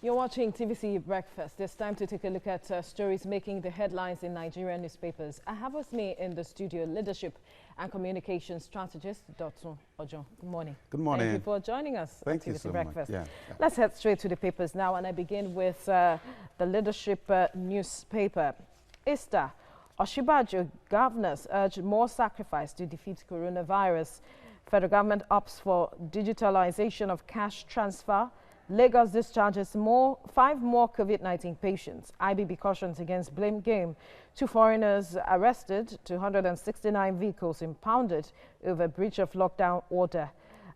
You're watching TVC Breakfast. It's time to take a look at stories making the headlines in Nigerian newspapers. I have with me in the studio leadership and communication strategist, Dotun Ojon. Good morning. Good morning. Thank you for joining us Thank at you TVC so Breakfast. much. Let's head straight to the papers now, and I begin with the leadership newspaper. Easter, Oshibajo governors urge more sacrifice to defeat coronavirus. Federal government opts for digitalization of cash transfer. Lagos discharges 5 more COVID-19 patients. IBB cautions against blame game. 2 foreigners arrested, 269 vehicles impounded over breach of lockdown order.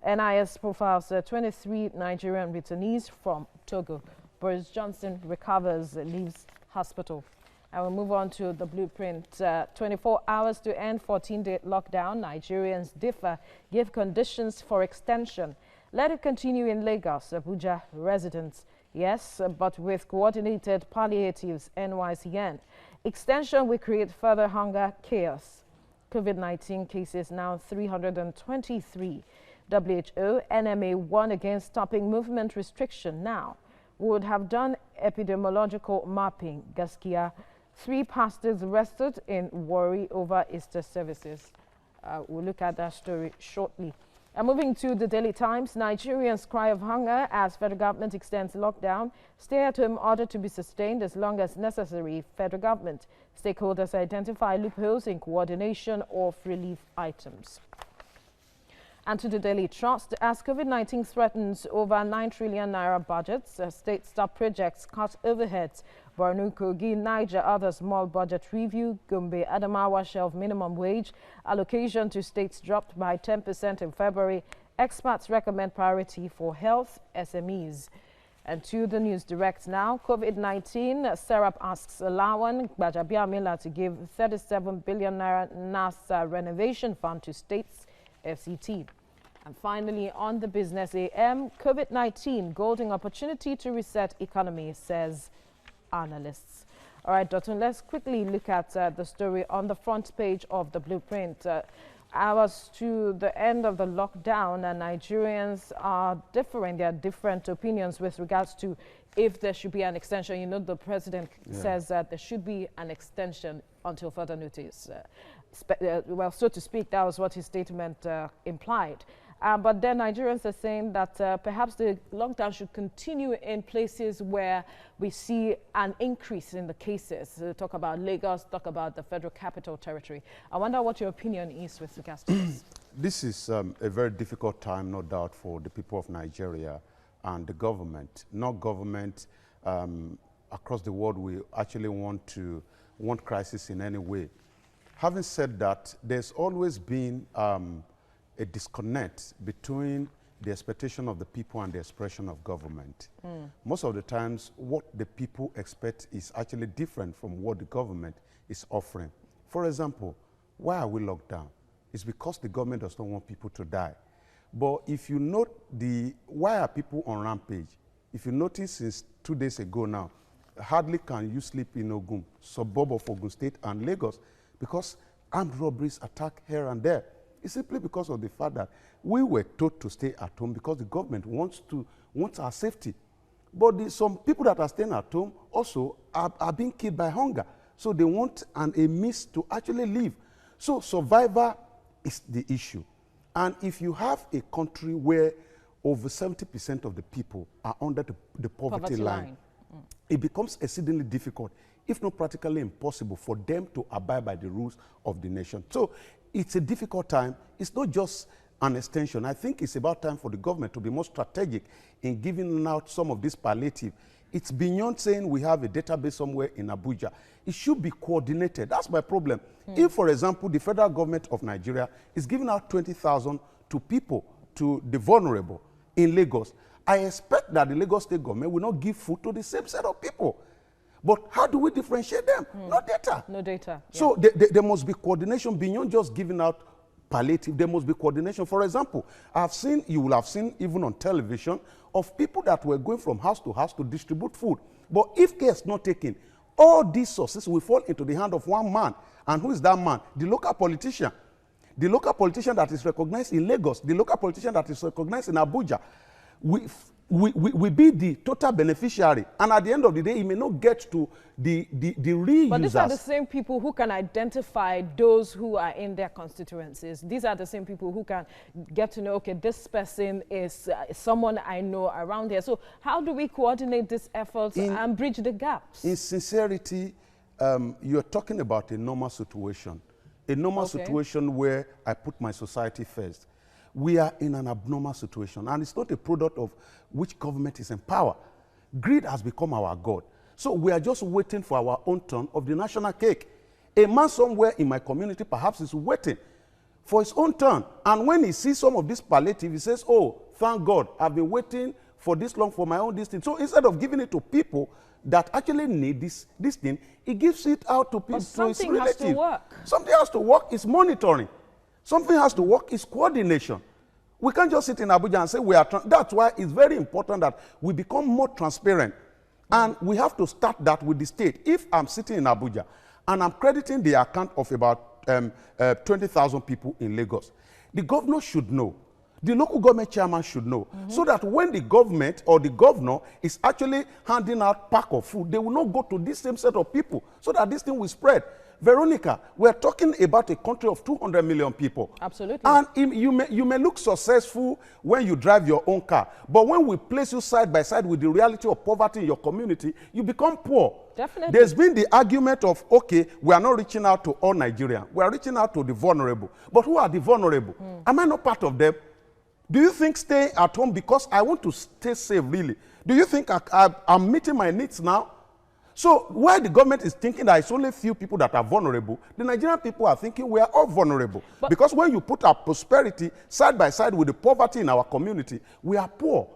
NIS profiles 23 Nigerian returnees from Togo. Boris Johnson recovers, leaves hospital. I will move on to the blueprint. 24 hours to end 14-day lockdown. Nigerians differ, give conditions for extension. Let it continue in Lagos, Abuja residents. Yes, but with coordinated palliatives, NYCN. Extension will create further hunger chaos. COVID-19 cases now 323. WHO, NMA warn against stopping movement restriction now. Would have done epidemiological mapping. Gaskia, 3 pastors arrested in worry over Easter services. We'll look at that story shortly. And moving to the Daily Times, Nigerians cry of hunger as federal government extends lockdown. Stay-at-home order to be sustained as long as necessary. Federal government stakeholders identify loopholes in coordination of relief items. And to the Daily Trust, as COVID-19 threatens over 9 trillion naira budgets, state stop projects cut overheads. Borno, Kogi, Niger, other small budget review. Gombe, Adamawa shelf minimum wage. Allocation to states dropped by 10% in February. Experts recommend priority for health SMEs. And to the news direct now, COVID-19, Serap asks Lawan Gbajabiamila to give 37 billion naira NASA renovation fund to states, FCT. And finally, on the Business AM, COVID-19, golden opportunity to reset economy, says analysts. All right, Dotun, let's quickly look at the story on the front page of the blueprint. Hours to the end of the lockdown, and Nigerians are differing. There are different opinions with regards to if there should be an extension. You know, the president says that there should be an extension until further notice. Well, so to speak, that was what his statement implied. But then Nigerians are saying that perhaps the lockdown should continue in places where we see an increase in the cases. Talk about Lagos, talk about the Federal Capital Territory. I wonder what your opinion is with regards to this. This is a very difficult time, no doubt, for the people of Nigeria and the government. No government across the world we actually want crisis in any way. Having said that, there's always been a disconnect between the expectation of the people and the expression of government. Most of the times, what the people expect is actually different from what the government is offering. For example, why are we locked down? It's because the government does not want people to die. But if you note why are people on rampage? If you notice since 2 days ago now, hardly can you sleep in Ogun, suburb of Ogun State and Lagos, because armed robberies attack here and there. It's simply because of the fact that we were told to stay at home because the government wants our safety. But some people that are staying at home also are being killed by hunger. So they want a means to actually live. So survival is the issue. And if you have a country where over 70% of the people are under the poverty line, it becomes exceedingly difficult, if not practically impossible, for them to abide by the rules of the nation. So it's a difficult time. It's not just an extension. I think it's about time for the government to be more strategic in giving out some of this palliative. It's beyond saying we have a database somewhere in Abuja. It should be coordinated. That's my problem. If, for example, the federal government of Nigeria is giving out 20,000 to people, to the vulnerable in Lagos, I expect that the Lagos state government will not give food to the same set of people. But how do we differentiate them? No data. No data. So there must be coordination beyond just giving out palliative. There must be coordination. For example, you will have seen even on television of people that were going from house to distribute food. But if care is not taken, all these sources will fall into the hand of one man. And who is that man? The local politician. The local politician that is recognized in Lagos. The local politician that is recognized in Abuja. we be the total beneficiary, and at the end of the day, it may not get to the real But users. these are the same people who can identify those who are in their constituencies. These are the same people who can get to know, okay, this person is someone I know around here. So how do we coordinate these efforts and bridge the gaps? In sincerity, you're talking about a normal situation. A normal situation where I put my society first. We are in an abnormal situation, and it's not a product of which government is in power. Greed has become our God. So we are just waiting for our own turn of the national cake. A man somewhere in my community perhaps is waiting for his own turn. And when he sees some of this palliative, he says, oh, thank God, I've been waiting for this long for my own distance. So instead of giving it to people that actually need this thing, he gives it out to people. But something has to work. Something has to work. It's monitoring. Something has to work. It's coordination. We can't just sit in Abuja and say we are. That's why it's very important that we become more transparent. And we have to start that with the state. If I'm sitting in Abuja and I'm crediting the account of about 20,000 people in Lagos, the governor should know. The local government chairman should know. So that when the government or the governor is actually handing out pack of food, they will not go to this same set of people so that this thing will spread. Veronica, we're talking about a country of 200 million people. Absolutely. And you may look successful when you drive your own car, but when we place you side by side with the reality of poverty in your community, you become poor. Definitely. There's been the argument of, okay, we are not reaching out to all Nigerians. We are reaching out to the vulnerable. But who are the vulnerable? Am I not part of them? Do you think staying at home because I want to stay safe, really? Do you think I'm meeting my needs now? So while the government is thinking that it's only few people that are vulnerable, the Nigerian people are thinking we are all vulnerable. But because when you put our prosperity side by side with the poverty in our community, we are poor.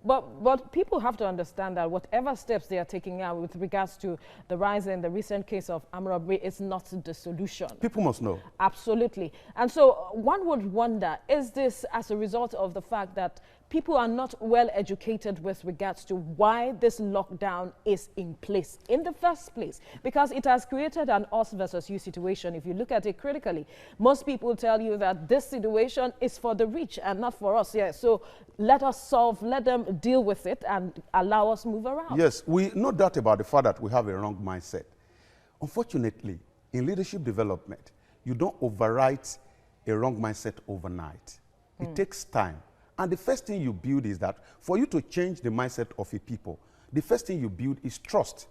But people have to understand that whatever steps they are taking now with regards to the rise in the recent case of armed robbery is not the solution. People must know. Absolutely. And so one would wonder, is this as a result of the fact that people are not well educated with regards to why this lockdown is in place in the first place? Because it has created an us versus you situation. If you look at it critically, most people tell you that this situation is for the rich and not for us. Yeah, so let us solve, let them deal with it and allow us move around. Yes, we no doubt about the fact that we have a wrong mindset. Unfortunately, in leadership development, you don't overwrite a wrong mindset overnight. It takes time. And the first thing you build is that for you to change the mindset of a people, the first thing you build is trust.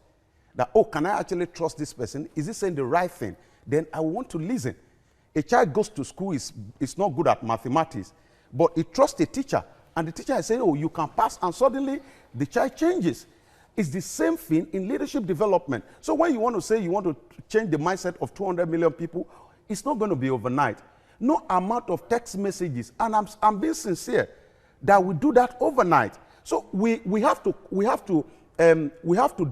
That, oh, can I actually trust this person? Is he saying the right thing? Then I want to listen. A child goes to school, is not good at mathematics, but he trusts a teacher. And the teacher is saying, oh, you can pass, and suddenly the child changes. It's the same thing in leadership development. So when you want to say you want to change the mindset of 200 million people, it's not going to be overnight. No amount of text messages, and I'm being sincere, that we do that overnight. So we have to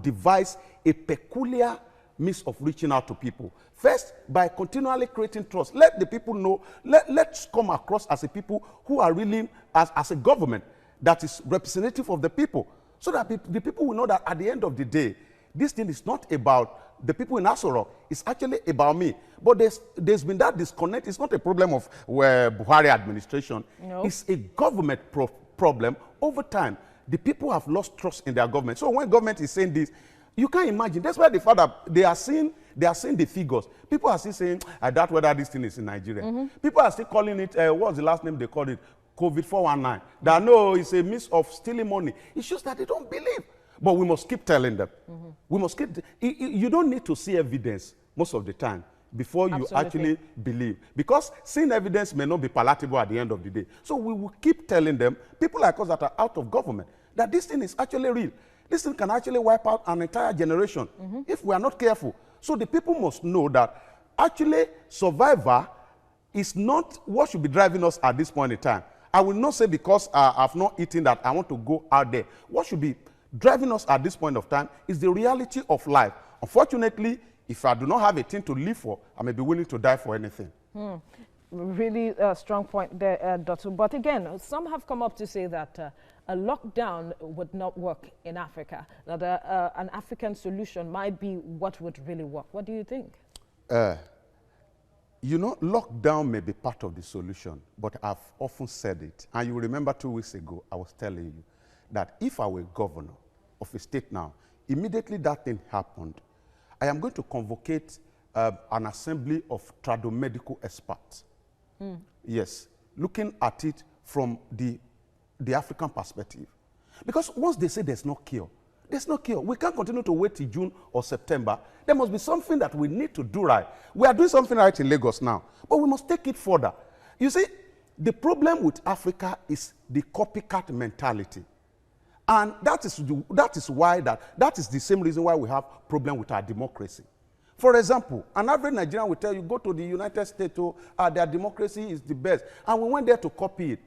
devise a peculiar means of reaching out to people. First, by continually creating trust. Let the people know, let's come across as a people who are really, as a government that is representative of the people, so that the people will know that at the end of the day, this thing is not about the people in Asoro, it's actually about me. But there's been that disconnect. It's not a problem of Buhari administration. No. It's a government problem over time. The people have lost trust in their government. So when government is saying this, you can't imagine. That's why the fact that they are seeing the figures. People are still saying, I doubt whether this thing is in Nigeria. People are still calling it, what's the last name they called it? COVID 419. That no, it's a means of stealing money. It's just that they don't believe. But we must keep telling them. We must keep. You don't need to see evidence most of the time before you actually believe. Because seeing evidence may not be palatable at the end of the day. So we will keep telling them, people like us that are out of government, that this thing is actually real. This thing can actually wipe out an entire generation if we are not careful. So the people must know that actually survivor is not what should be driving us at this point in time. I will not say because I've not eaten that I want to go out there. What should be driving us at this point of time is the reality of life. Unfortunately, if I do not have a thing to live for, I may be willing to die for anything. Really strong point there, Dotun. But again, some have come up to say that a lockdown would not work in Africa, that an African solution might be what would really work. What do you think? You know, lockdown may be part of the solution, but I've often said it. And you remember 2 weeks ago, I was telling you that if I were governor of a state now, immediately that thing happened, I am going to convocate an assembly of tradomedical experts. Yes, looking at it from the African perspective. Because once they say there's no cure, there's no cure. We can't continue to wait till June or September. There must be something that we need to do right. We are doing something right in Lagos now, but we must take it further. You see, the problem with Africa is the copycat mentality. And that is the same reason why we have problem with our democracy. For example, an average Nigerian will tell you, go to the United States, their democracy is the best. And we went there to copy it.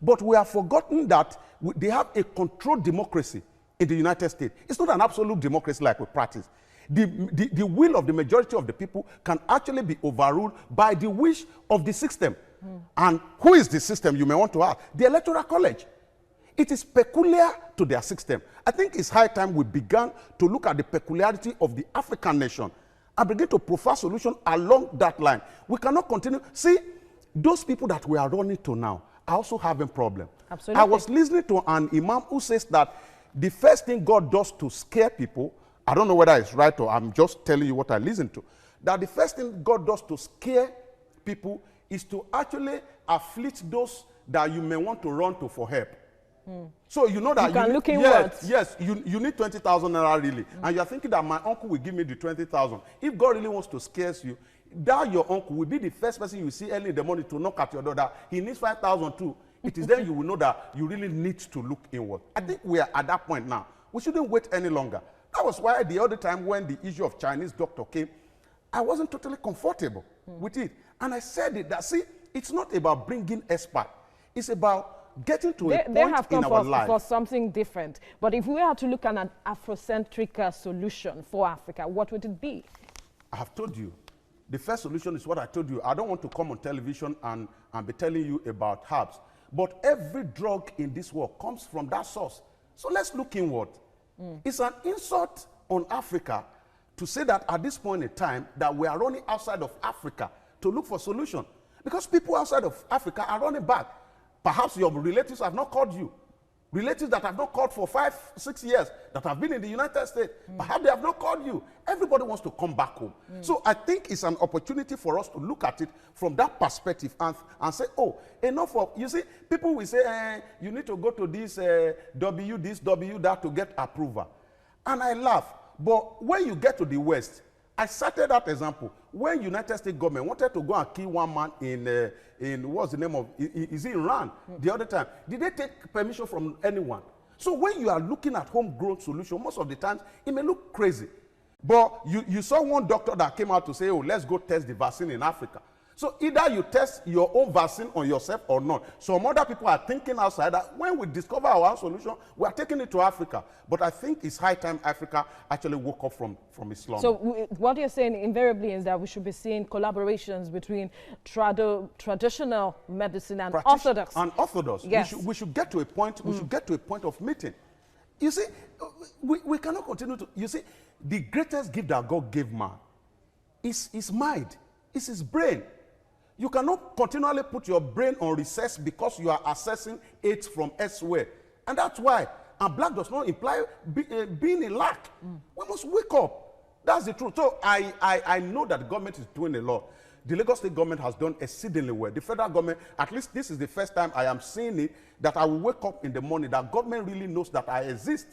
But we have forgotten that they have a controlled democracy in the United States. It's not an absolute democracy like we practice. The will of the majority of the people can actually be overruled by the wish of the system. And who is the system, you may want to ask? The Electoral College. It is peculiar to their system. I think it's high time we began to look at the peculiarity of the African nation and begin to provide solutions along that line. We cannot continue. See, those people that we are running to now are also having problems. Absolutely. I was listening to an imam who says that the first thing God does to scare people, I don't know whether it's right or I'm just telling you what I listened to, that the first thing God does to scare people is to actually afflict those that you may want to run to for help. So you know that you can look inwards. Yes, you need 20,000 naira really, and you are thinking that my uncle will give me the 20,000. If God really wants to scare you, that your uncle will be the first person you see early in the morning to knock at your door that he needs 5,000 too. It is then you will know that you really need to look inward. I think we are at that point now. We shouldn't wait any longer. That was why the other time when the issue of Chinese doctor came, I wasn't totally comfortable with it. And I said it, that see, it's not about bringing expert. It's about getting to a point in our life. For something different. But if we are to look at an Afrocentric solution for Africa, what would it be? I have told you. The first solution is what I told you. I don't want to come on television and be telling you about herbs. But every drug in this world comes from that source. So let's look inward. It's an insult on Africa to say that at this point in time that we are running outside of Africa to look for solution. Because people outside of Africa are running back. Perhaps your relatives have not called you. Relatives that have not called for 5-6 years, that have been in the United States, perhaps they have not called you. Everybody wants to come back home. So I think it's an opportunity for us to look at it from that perspective and say, oh, enough of, you see, people will say, you need to go to this, W that to get approval. And I laugh. But when you get to the West, I cited that example. When United States government wanted to go and kill one man in what's the name of, is it Iran, the other time, did they take permission from anyone? So when you are looking at homegrown solution, most of the times, it may look crazy. But you saw one doctor that came out to say, oh, let's go test the vaccine in Africa. So either you test your own vaccine on yourself or not. Some other people are thinking outside that when we discover our own solution, we are taking it to Africa. But I think it's high time Africa actually woke up from its slumber. So what you're saying invariably is that we should be seeing collaborations between traditional medicine and orthodox. And orthodox. Yes. We should get to a point. We should get to a point of meeting. You see, we cannot continue to. You see, the greatest gift that God gave man is his mind, is his brain. You cannot continually put your brain on recess because you are accessing it from elsewhere. And that's why. And black does not imply being in lack. We must wake up. That's the truth. So I know that the government is doing a lot. The Lagos State government has done exceedingly well. The federal government, at least this is the first time I am seeing it, that I will wake up in the morning, that government really knows that I exist.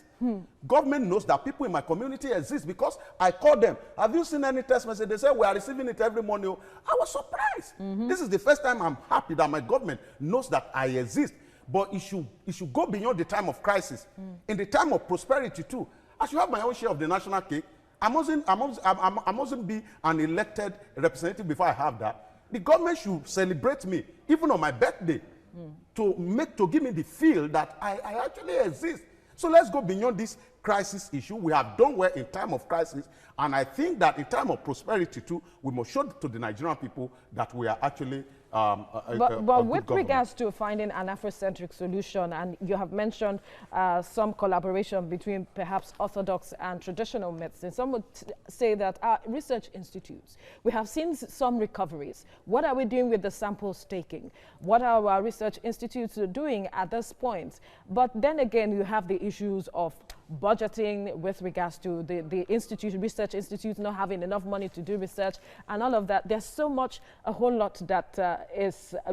Government knows that people in my community exist because I call them. Have you seen any text message? They say, we are receiving it every morning. I was surprised. This is the first time I'm happy that my government knows that I exist. But it should go beyond the time of crisis. In the time of prosperity too. I should have my own share of the national cake. I mustn't be an elected representative before I have that. The government should celebrate me, even on my birthday, to give me the feel that I actually exist. So let's go beyond this crisis issue. We have done well in time of crisis, and I think that in time of prosperity too, we must show to the Nigerian people that we are actually But with regards to finding an Afrocentric solution, and you have mentioned some collaboration between perhaps orthodox and traditional medicine, some would say that our research institutes, we have seen some recoveries. What are we doing with the samples taking? What are our research institutes doing at this point? But then again, you have the issues of budgeting with regards to the research institutes not having enough money to do research and all of that. There's so much, a whole lot that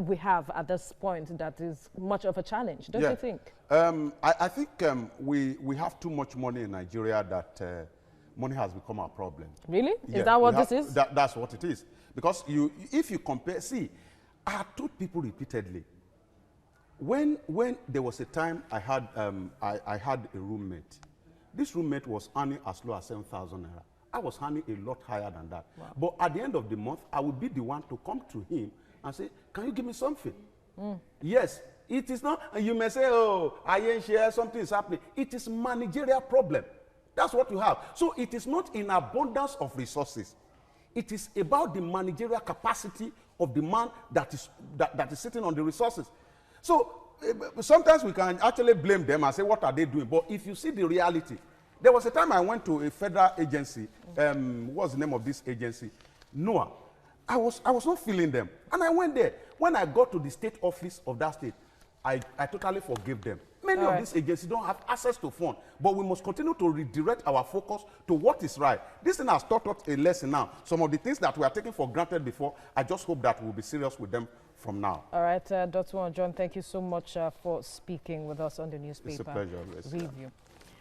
we have at this point that is much of a challenge, don't you think? I think we have too much money in Nigeria that money has become our problem. Really? Is that what this is? That's what it is. Because if you compare, see, I have told people repeatedly, when there was a time I had a roommate. This roommate was earning as low as 7,000 naira. I was earning a lot higher than that. Wow. But at the end of the month, I would be the one to come to him and say, can you give me something? Yes, it is not, and you may say, oh, I ain't share, something is happening. It is managerial problem. That's what you have. So it is not in abundance of resources. It is about the managerial capacity of the man that is sitting on the resources. So sometimes we can actually blame them and say, what are they doing? But if you see the reality, there was a time I went to a federal agency. What's the name of this agency? NOAA. I was not feeling them. And I went there. When I got to the state office of that state, I totally forgave them. Many of these agencies don't have access to funds, but we must continue to redirect our focus to what is right. This thing has taught us a lesson now. Some of the things that we are taking for granted before, I just hope that we'll be serious with them from now. All right, Dotun Ojon, thank you so much for speaking with us on the newspaper. It's a pleasure. Review.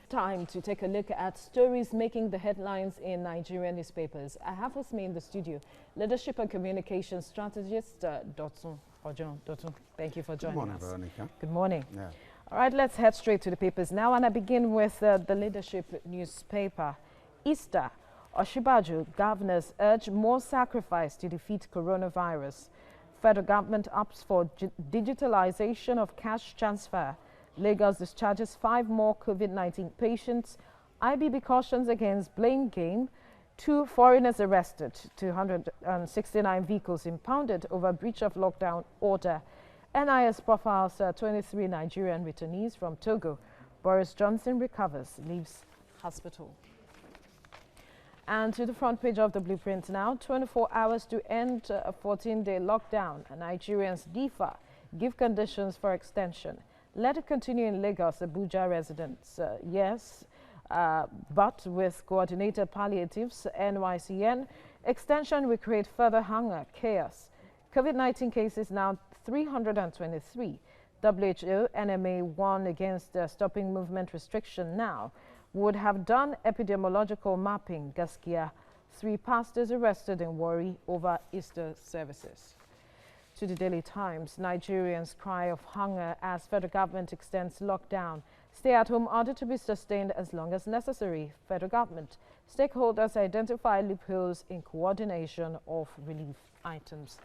Time to take a look at stories making the headlines in Nigerian newspapers. I have with me in the studio Leadership and Communication Strategist Dotun Ojon. Dotun, thank you for joining us. Good morning, Veronica. Good morning. Yeah. All right, let's head straight to the papers now, and I begin with the Leadership newspaper. Easter, Oshibaju governors urge more sacrifice to defeat coronavirus. Federal government opts for digitalization of cash transfer. Lagos discharges 5 more COVID-19 patients. IBB cautions against blame game. 2 foreigners arrested. 269 vehicles impounded over breach of lockdown order. NIS profiles 23 Nigerian returnees from Togo. Boris Johnson recovers, leaves hospital. And to the front page of the blueprint now, 24 hours to end a 14-day lockdown. Nigerians differ, give conditions for extension. Let it continue in Lagos, Abuja residents. Yes, but with coordinated palliatives, NYCN, extension will create further hunger, chaos. COVID-19 cases now 323. WHO, NMA warn against stopping movement restriction now. Would have done epidemiological mapping. Gaskia, 3 pastors arrested in Warri over Easter services. To the Daily Times, Nigerians cry of hunger as federal government extends lockdown. Stay-at-home order to be sustained as long as necessary. Federal government. Stakeholders identify loopholes in coordination of relief items.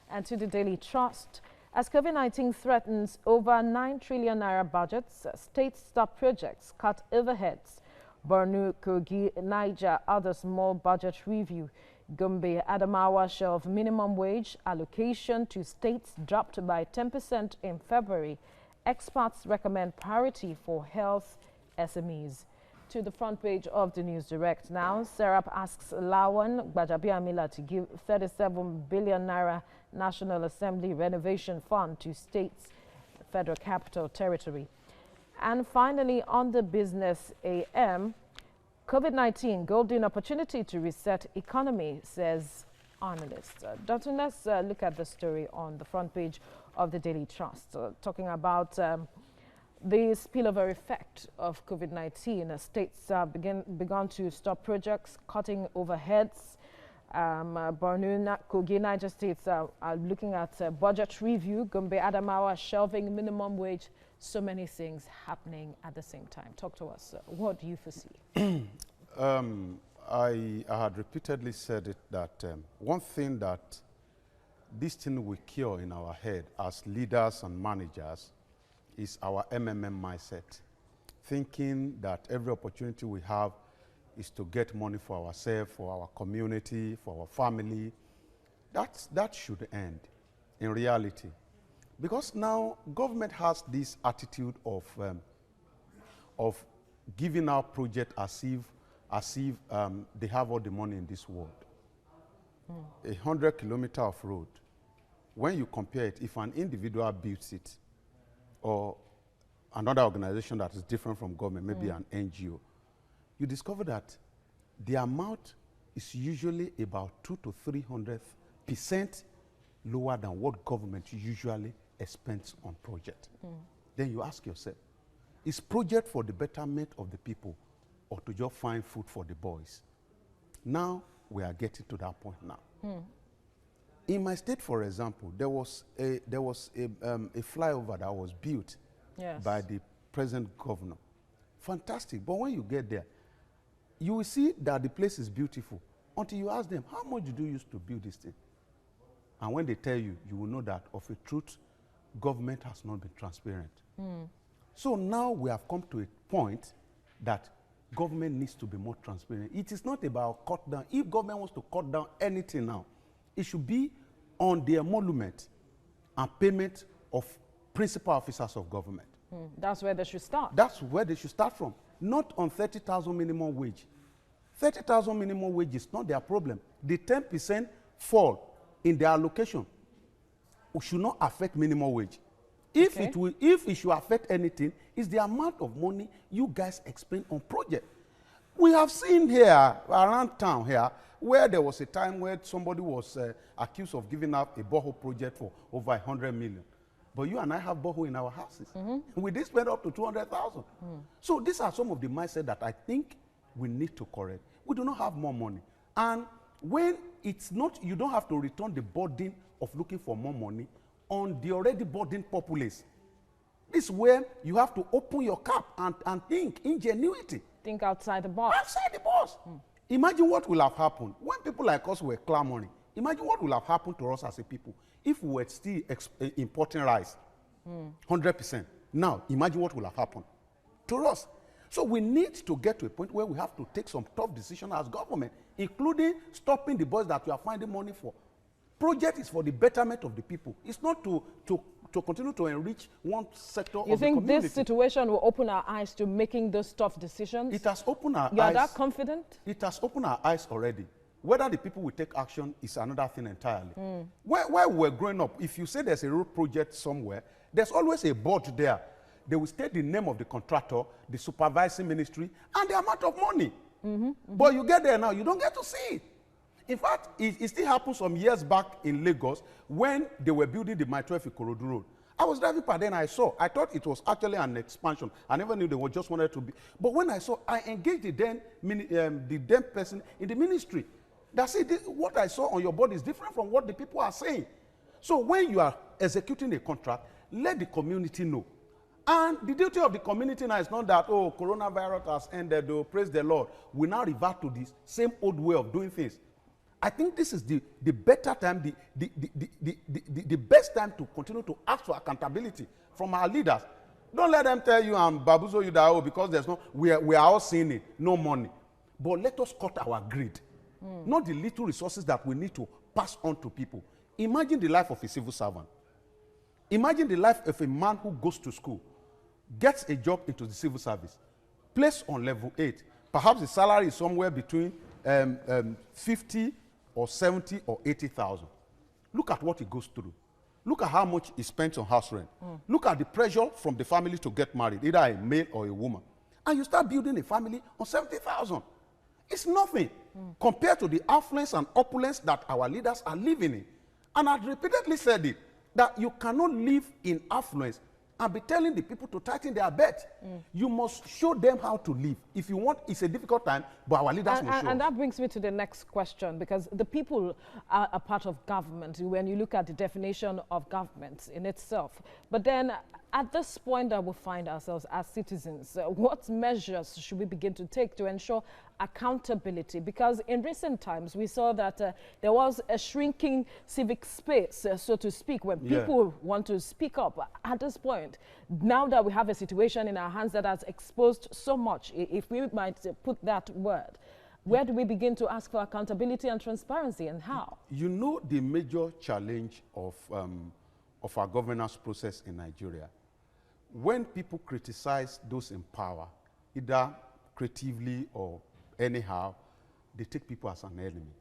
And to the Daily Trust, as COVID-19 threatens over 9 trillion naira budgets, states stop projects, cut overheads. Borno, Kogi, Niger, other small budget review. Gombe, Adamawa shelf minimum wage allocation to states dropped by 10% in February. Experts recommend priority for health SMEs. To the front page of the News Direct now, Serap asks Lawan Gbajabiamila to give 37 billion naira National Assembly Renovation Fund to states, Federal Capital Territory. And finally, on the Business AM, COVID-19 golden opportunity to reset economy, says analysts. Dotun, let's look at the story on the front page of the Daily Trust, talking about the spillover effect of COVID-19. States began to stop projects, cutting overheads. Borno, Kogi, Niger states are looking at budget review. Gombe, Adamawa shelving minimum wage. So many things happening at the same time. Talk to us. What do you foresee? I had repeatedly said it that one thing that this thing will cure in our head as leaders and managers is our mindset. Thinking that every opportunity we have is to get money for ourselves, for our community, for our family. That should end. in reality. Because now government has this attitude of giving out project as if they have all the money in this world. 100 kilometers of road, when you compare it, if an individual builds it, or another organization that is different from government, maybe an NGO, you discover that the amount is usually about 200 to 300% lower than what government usually expends on project. Then you ask yourself, is project for the betterment of the people or to just find food for the boys? Now we are getting to that point now. In my state, for example, there was a flyover that was built by the present governor. Fantastic. But when you get there, you will see that the place is beautiful until you ask them, how much did you use to build this thing? And when they tell you, you will know that of a truth, government has not been transparent. So now we have come to a point that government needs to be more transparent. It is not about cut down. If government wants to cut down anything now, it should be on the emolument and payment of principal officers of government. That's where they should start. That's where they should start from. Not on 30,000 minimum wage. 30,000 minimum wage is not their problem. The 10% fall in their allocation should not affect minimum wage. If it should affect anything, it's the amount of money you guys expend on project. We have seen here, around town here, where there was a time where somebody was accused of giving up a borehole project for over 100 million. But you and I have borehole in our houses. We did spend up to 200,000. So these are some of the mindset that I think we need to correct. We do not have more money. And when it's not, you don't have to return the burden of looking for more money on the already burdened populace. This is where you have to open your cap and think ingenuity. Think outside the box. Outside the box. Imagine what will have happened when people like us were clamoring. Imagine what will have happened to us as a people if we were still importing rice, 100%. Now, imagine what will have happened to us. So we need to get to a point where we have to take some tough decisions as government, including stopping the boys that we are finding money for. Project is for the betterment of the people. It's not to continue to enrich one sector of the community. You think this situation will open our eyes to making those tough decisions? It has opened our eyes. You are that confident? It has opened our eyes already. Whether the people will take action is another thing entirely. While we were growing up, if you say there's a road project somewhere, there's always a board there. They will state the name of the contractor, the supervising ministry, and the amount of money. But you get there now, you don't get to see it. In fact, it still happened some years back in Lagos when they were building the Mile 12 Ikorodu Road. I was driving by then, I thought it was actually an expansion. I never knew they were just wanted to be. But when I saw, I engaged the then person in the ministry. That's it. What I saw on your board is different from what the people are saying. So when you are executing a contract, let the community know. And the duty of the community now is not that, oh, coronavirus has ended, oh, praise the Lord. We now revert to this same old way of doing things. I think this is the better time, the best time to continue to ask for accountability from our leaders. Don't let them tell you and babuzo you that, oh, because there's no, we are all seeing it, no money. But let us cut our greed. Not the little resources that we need to pass on to people. Imagine the life of a civil servant. Imagine the life of a man who goes to school, gets a job into the civil service, placed on level 8. Perhaps the salary is somewhere between 50 or 70 or 80,000. Look at what he goes through. Look at how much he spends on house rent. Look at the pressure from the family to get married, either a male or a woman. And you start building a family on 70,000. It's nothing compared to the affluence and opulence that our leaders are living in. And I've repeatedly said it, that you cannot live in affluence and be telling the people to tighten their belt. You must show them how to live. If you want, it's a difficult time, but our leaders will show. And that brings me to the next question, because the people are a part of government when you look at the definition of government in itself. But then at this point that we find ourselves as citizens, what measures should we begin to take to ensure accountability? Because in recent times, we saw that there was a shrinking civic space, so to speak, when people want to speak up. At this point, now that we have a situation in our hands that has exposed so much, if we might put that word, Where do we begin to ask for accountability and transparency, and how? You know the major challenge of our governance process in Nigeria? When people criticize those in power, either creatively or anyhow, they take people as an enemy.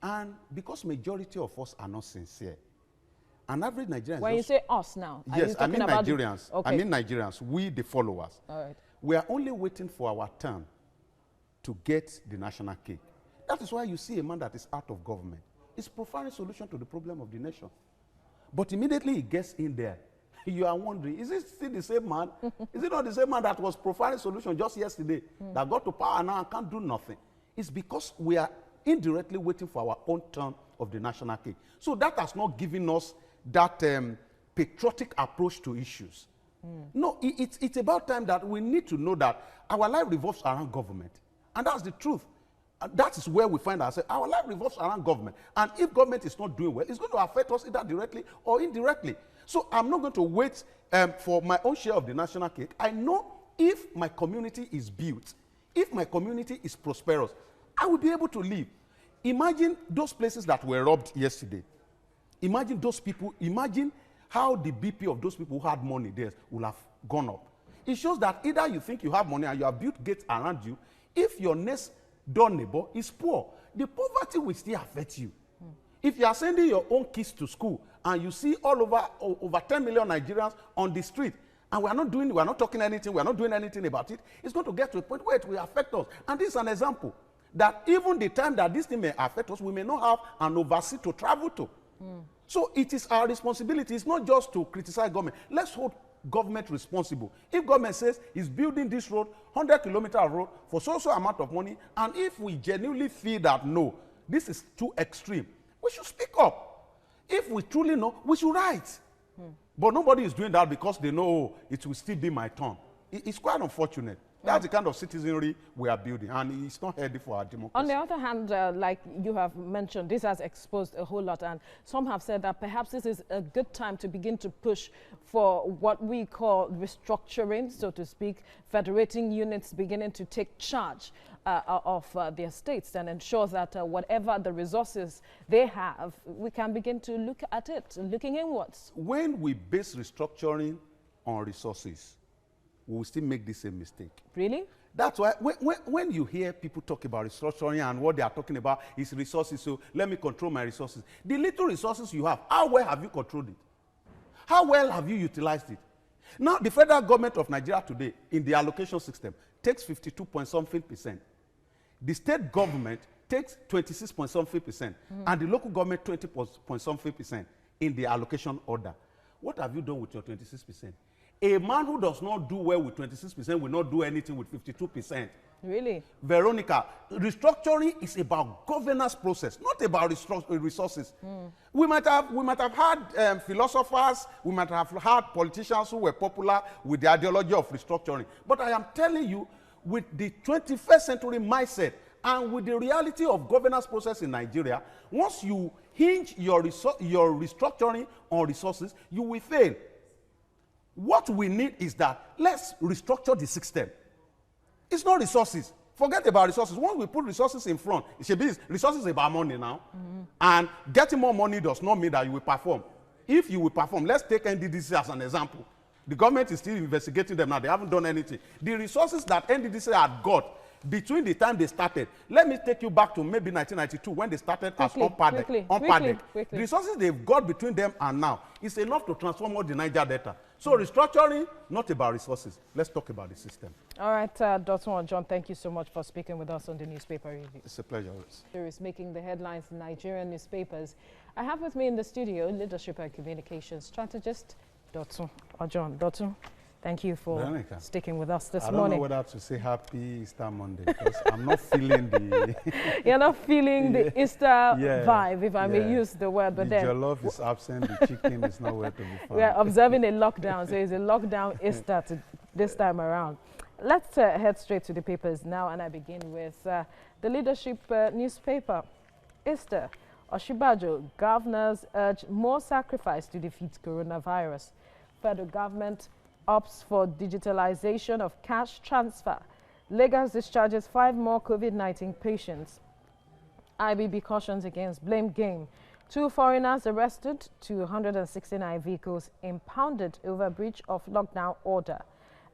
And because majority of us are not sincere, an average Nigerian... When you say us now, yes, I mean Nigerians. Okay. I mean Nigerians, we the followers. All right. We are only waiting for our turn to get the national cake. That is why you see a man that is out of government. It's providing a solution to the problem of the nation. But immediately he gets in there, you are wondering, is it still the same man? Is it not the same man that was providing solution just yesterday, that got to power and now can't do nothing? It's because we are indirectly waiting for our own turn of the national cake. So that has not given us that patriotic approach to issues. No, it's about time that we need to know that our life revolves around government. And that's the truth. And that is where we find ourselves. Our life revolves around government. And if government is not doing well, it's going to affect us either directly or indirectly. So I'm not going to wait for my own share of the national cake. I know if my community is built, if my community is prosperous, I will be able to live. Imagine those places that were robbed yesterday. Imagine those people, imagine how the BP of those people who had money there will have gone up. It shows that either you think you have money and you have built gates around you, if your next door neighbor is poor, the poverty will still affect you. If you are sending your own kids to school and you see all over 10 million Nigerians on the street, and we are not talking anything, we are not doing anything about it, it's going to get to a point where it will affect us. And this is an example that even the time that this thing may affect us, we may not have an overseas to travel to. So it is our responsibility. It's not just to criticize government. Let's hold government responsible. If government says it's building this road, 100 kilometers of road for so amount of money, and if we genuinely feel that no, this is too extreme, we should speak up. If we truly know, we should write. But nobody is doing that because they know it will still be my turn. It's quite unfortunate. That's the kind of citizenry we are building, and it's not healthy for our democracy. On the other hand, like you have mentioned, this has exposed a whole lot, and some have said that perhaps this is a good time to begin to push for what we call restructuring, so to speak, federating units beginning to take charge of their states and ensure that whatever the resources they have, we can begin to look at it, looking inwards. When we base restructuring on resources, we will still make the same mistake. Really? That's why when you hear people talk about restructuring and what they are talking about is resources, so let me control my resources. The little resources you have, how well have you controlled it? How well have you utilized it? Now, the federal government of Nigeria today, in the allocation system, takes 52.something%. The state government takes 26.something%, and the local government 20.something% in the allocation order. What have you done with your 26%? A man who does not do well with 26% will not do anything with 52%. Really? Veronica, restructuring is about governance process, not about resources. We might have had philosophers, we might have had politicians who were popular with the ideology of restructuring. But I am telling you, with the 21st century mindset and with the reality of governance process in Nigeria, once you hinge your restructuring on resources, you will fail. What we need is that let's restructure the system. It's not resources. Forget about resources. Once we put resources in front, it should be resources about money now. And getting more money does not mean that you will perform. If you will perform, let's take NDDC as an example. The government is still investigating them now. They haven't done anything. The resources that NDDC had got between the time they started, let me take you back to maybe 1992 when they started as unpadded. The resources they've got between them and now is enough to transform all the Niger Delta. So restructuring, not about resources. Let's talk about the system. All right, Dotun Ojon, thank you so much for speaking with us on the newspaper review. It's a pleasure. Is making the headlines in Nigerian newspapers. I have with me in the studio leadership and communications strategist Dotun Ojon. Dotun, thank you for sticking with us this morning. I don't know whether to say happy Easter Monday because I'm not feeling the... You're not feeling the Easter vibe, if I may use the word. But the jollof is absent, the chicken is nowhere to be found. We are observing a lockdown, so it's a lockdown Easter this time around. Let's head straight to the papers now, and I begin with the leadership newspaper. Easter, Oshibajo, governors urge more sacrifice to defeat coronavirus. Federal government opts for digitalization of cash transfer. Lagos discharges 5 more COVID-19 patients. IBB cautions against blame game. 2 foreigners arrested, 269 vehicles impounded over breach of lockdown order.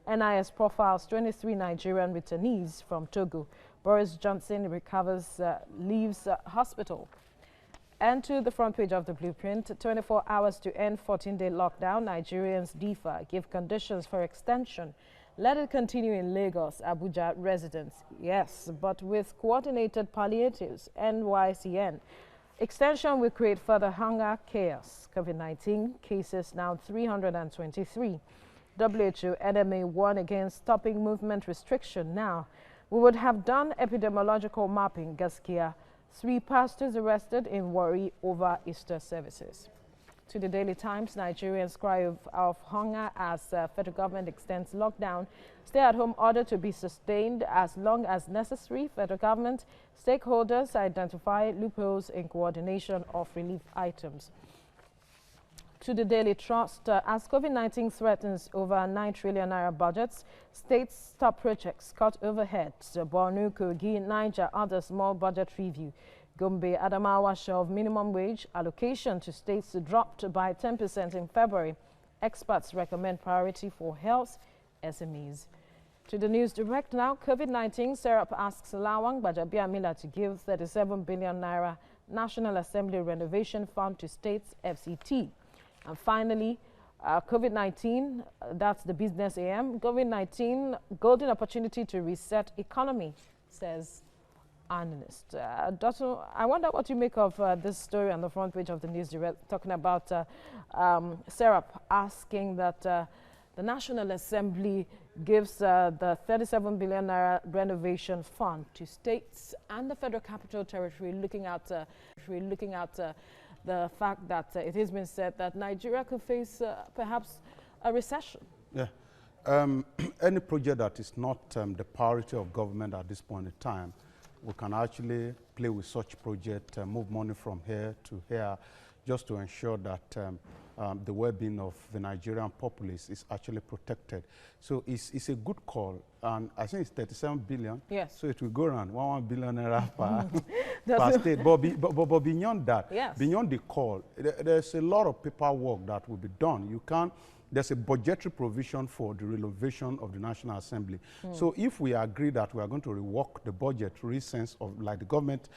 NIS profiles 23 Nigerian returnees from Togo. Boris Johnson recovers, leaves hospital. And to the front page of the blueprint, 24 hours to end 14-day lockdown. Nigerians differ, give conditions for extension. Let it continue in Lagos, Abuja residents. Yes, but with coordinated palliatives, NYCN. Extension will create further hunger chaos. COVID-19 cases now 323. WHO NMA warn against stopping movement restriction now. We would have done epidemiological mapping, Gaskia. 3 pastors arrested in worry over Easter services. To the Daily Times, Nigerians cry of hunger as federal government extends lockdown. Stay-at-home order to be sustained as long as necessary. Federal government stakeholders identify loopholes in coordination of relief items. To the Daily Trust, as COVID-19 threatens over 9 trillion naira budgets, states stop projects, cut overheads. Borno, Kogi, Niger, other small budget review. Gombe, Adamawa shelve minimum wage allocation to states dropped by 10% in February. Experts recommend priority for health SMEs. To the News Direct now, COVID-19, Serap asks Lawang Gbajabiamila to give 37 billion naira National Assembly Renovation Fund to states FCT. And finally, COVID-19, that's the Business AM. COVID-19, golden opportunity to reset economy, says analyst. Dotun, I wonder what you make of this story on the front page of the News Direct, talking about Serap asking that the National Assembly gives the 37 billion naira renovation fund to states and the Federal Capital Territory, looking at the fact that it has been said that Nigeria could face perhaps a recession. Yeah. Any project that is not the priority of government at this point in time, we can actually play with such project, move money from here to here, just to ensure that the well-being of the Nigerian populace is actually protected. So it's a good call, and I think it's 37 billion. Yes. So it will go around 1 billion naira per state. But beyond that, yes, beyond the call, there's a lot of paperwork that will be done. You can't. There's a budgetary provision for the renovation of the National Assembly. So if we agree that we are going to rework the budget, sense of like the government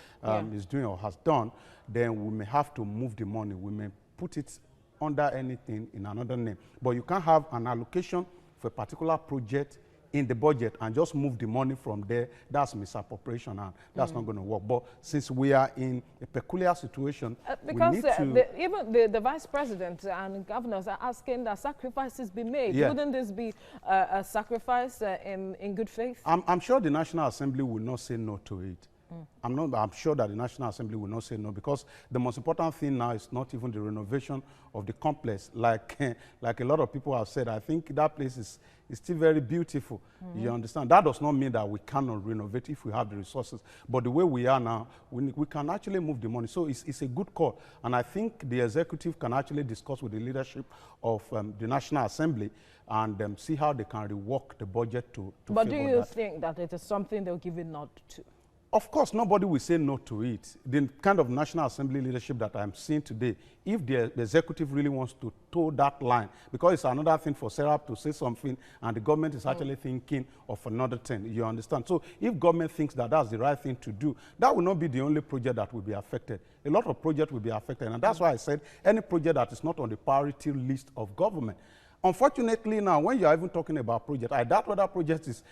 is doing or has done, then we may have to move the money. We may put it under anything in another name. But you can't have an allocation for a particular project in the budget and just move the money from there. That's misappropriation, and that's not going to work. But since we are in a peculiar situation, because we need to even the vice president and governors are asking that sacrifices be made. Yeah. Wouldn't this be a sacrifice in good faith? I'm sure the National Assembly will not say no to it. I'm sure that the National Assembly will not say no, because the most important thing now is not even the renovation of the complex. Like a lot of people have said, I think that place is still very beautiful. You understand? That does not mean that we cannot renovate if we have the resources. But the way we are now, we can actually move the money. So it's a good call. And I think the executive can actually discuss with the leadership of the National Assembly and see how they can rework the budget to But do you that. think that it is something they'll give a nod to? Of course, nobody will say no to it. The kind of National Assembly leadership that I'm seeing today, if the executive really wants to toe that line, because it's another thing for Serap to say something and the government is actually thinking of another thing, you understand? So if government thinks that that's the right thing to do, that will not be the only project that will be affected. A lot of projects will be affected, and that's why I said any project that is not on the priority list of government. Unfortunately now, when you're even talking about project, I doubt whether project is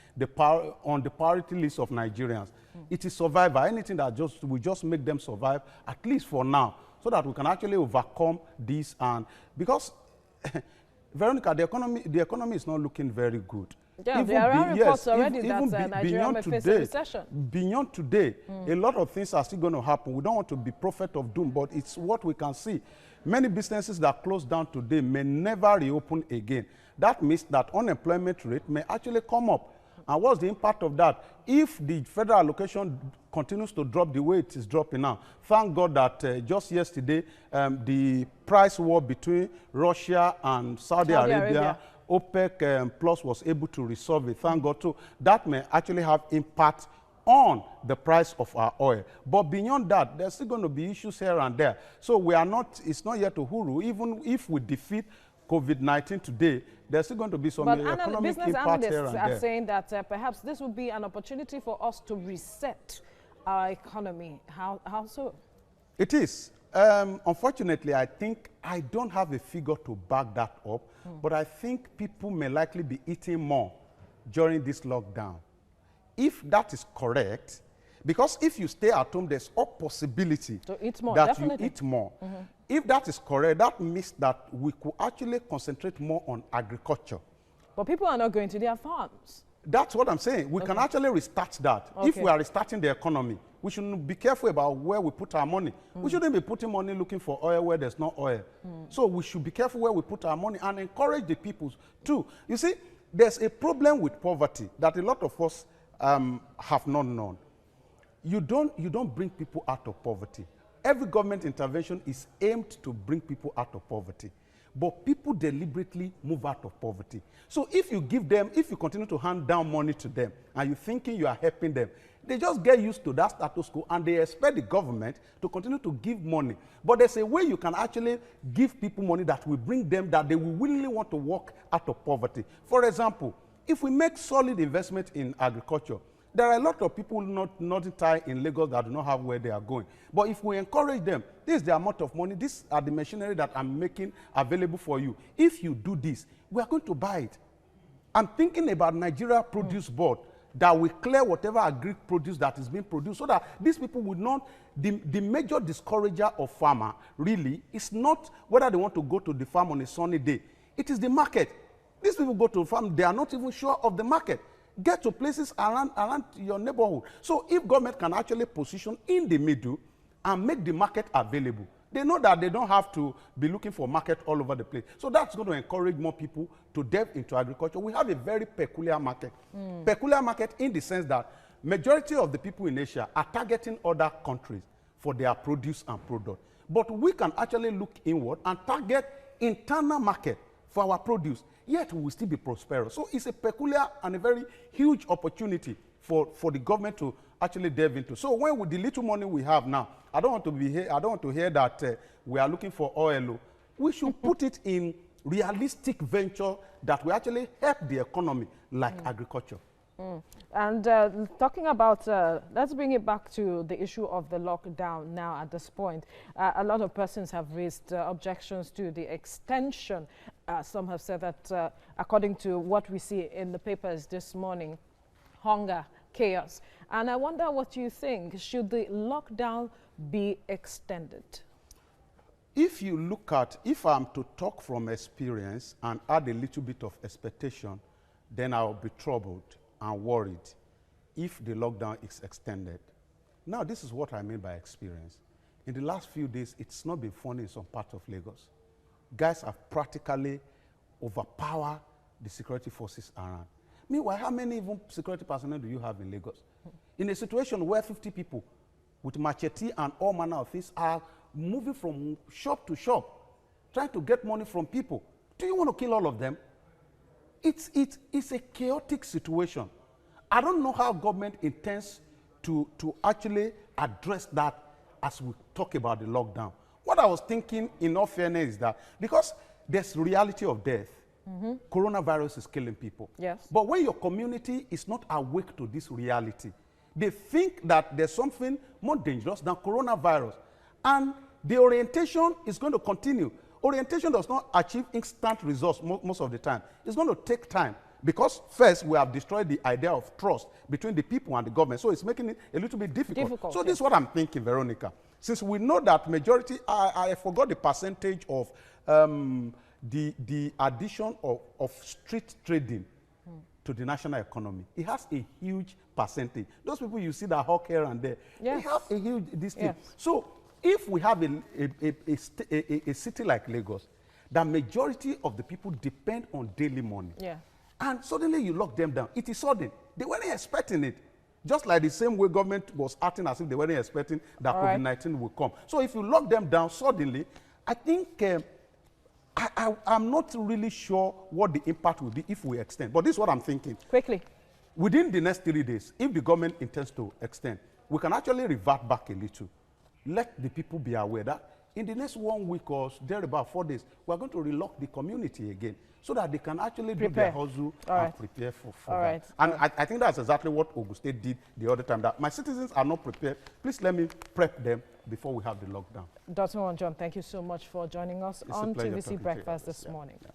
on the priority list of Nigerians. It is survival. Anything that will just make them survive, at least for now, so that we can actually overcome this. And because, Veronica, the economy is not looking very good. Yeah, there are reports already that Nigeria may face a recession. Beyond today, a lot of things are still going to happen. We don't want to be prophet of doom, but it's what we can see. Many businesses that close down today may never reopen again. That means that unemployment rate may actually come up. And what's the impact of that? If the federal allocation continues to drop the way it is dropping now, thank God that just yesterday, the price war between Russia and Saudi Arabia OPEC Plus was able to resolve it, thank God. So that may actually have impact on the price of our oil. But beyond that, there's still going to be issues here and there. So we are not, it's not yet a huru. Even if we defeat COVID-19 today, there's still going to be some economic impact here and there. Business analysts are saying that perhaps this would be an opportunity for us to reset our economy. How so? It is. Unfortunately, I don't have a figure to back that up, but I think people may likely be eating more during this lockdown. If that is correct, because if you stay at home, there's a possibility to eat more, that definitely. you eat more. If that is correct, that means that we could actually concentrate more on agriculture. But people are not going to their farms. That's what I'm saying. We can actually restart that. If we are restarting the economy, we should be careful about where we put our money. We shouldn't be putting money looking for oil where there's no oil. So we should be careful where we put our money and encourage the people too. You see, there's a problem with poverty that a lot of us have not known. You don't bring people out of poverty. Every government intervention is aimed to bring people out of poverty. But people deliberately move out of poverty. So if you continue to hand down money to them and you're thinking you are helping them, they just get used to that status quo and they expect the government to continue to give money. But there's a way you can actually give people money that will bring them, that they will willingly want to walk out of poverty. For example, if we make solid investment in agriculture, there are a lot of people not tied in Lagos that do not have where they are going. But if we encourage them, this is the amount of money, these are the machinery that I'm making available for you. If you do this, we are going to buy it. I'm thinking about Nigeria Produce Board that will clear whatever agri produce that is being produced so that these people would not, the major discourager of farmer really is not whether they want to go to the farm on a sunny day. It is the market. These people go to the farm, they are not even sure of the market. Get to places around your neighborhood. So if government can actually position in the middle and make the market available, they know that they don't have to be looking for market all over the place. So that's going to encourage more people to delve into agriculture. We have a very peculiar market. Peculiar market in the sense that majority of the people in Asia are targeting other countries for their produce and product. But we can actually look inward and target internal market for our produce, yet we will still be prosperous. So it's a peculiar and a very huge opportunity for the government to actually delve into. So when with the little money we have now, I don't want to hear that we are looking for oil. We should put it in realistic venture that will actually help the economy, like agriculture. And talking about, let's bring it back to the issue of the lockdown now at this point. A lot of persons have raised objections to the extension. Some have said that, according to what we see in the papers this morning, hunger, chaos. And I wonder what you think. Should the lockdown be extended? If you look at, if I'm to talk from experience and add a little bit of expectation, then I'll be troubled and worried if the lockdown is extended. Now, this is what I mean by experience. In the last few days, it's not been funny in some parts of Lagos. Guys have practically overpowered the security forces around. Meanwhile, how many even security personnel do you have in Lagos? In a situation where 50 people with machete and all manner of things are moving from shop to shop, trying to get money from people. Do you want to kill all of them? It's a chaotic situation. I don't know how government intends to actually address that as we talk about the lockdown. What I was thinking, in all fairness, is that because there's reality of death, coronavirus is killing people. Yes. But when your community is not awake to this reality, they think that there's something more dangerous than coronavirus. And the orientation is going to continue. Orientation does not achieve instant results most of the time. It's going to take time because first we have destroyed the idea of trust between the people and the government. So it's making it a little bit difficult. So this is what I'm thinking, Veronica. Since we know that majority, I forgot the percentage of the addition of street trading to the national economy. It has a huge percentage. Those people you see that hawk here and there, they have a huge this thing. So if we have a city like Lagos, the majority of the people depend on daily money. And suddenly you lock them down. It is sudden. They weren't expecting it. Just like the same way government was acting as if they weren't expecting that COVID-19 will come. So if you lock them down suddenly, I think I'm not really sure what the impact will be if we extend. But this is what I'm thinking. Quickly. Within the next 3 days, if the government intends to extend, we can actually revert back a little. Let the people be aware that in the next 1 week or thereabout 4 days, we're going to relock the community again so that they can actually do their hustle and prepare for that. And I think that's exactly what Ogun State did the other time, that my citizens are not prepared. Please let me prep them before we have the lockdown. Dotun Ojon, thank you so much for joining us on TVC Breakfast this morning. Yeah.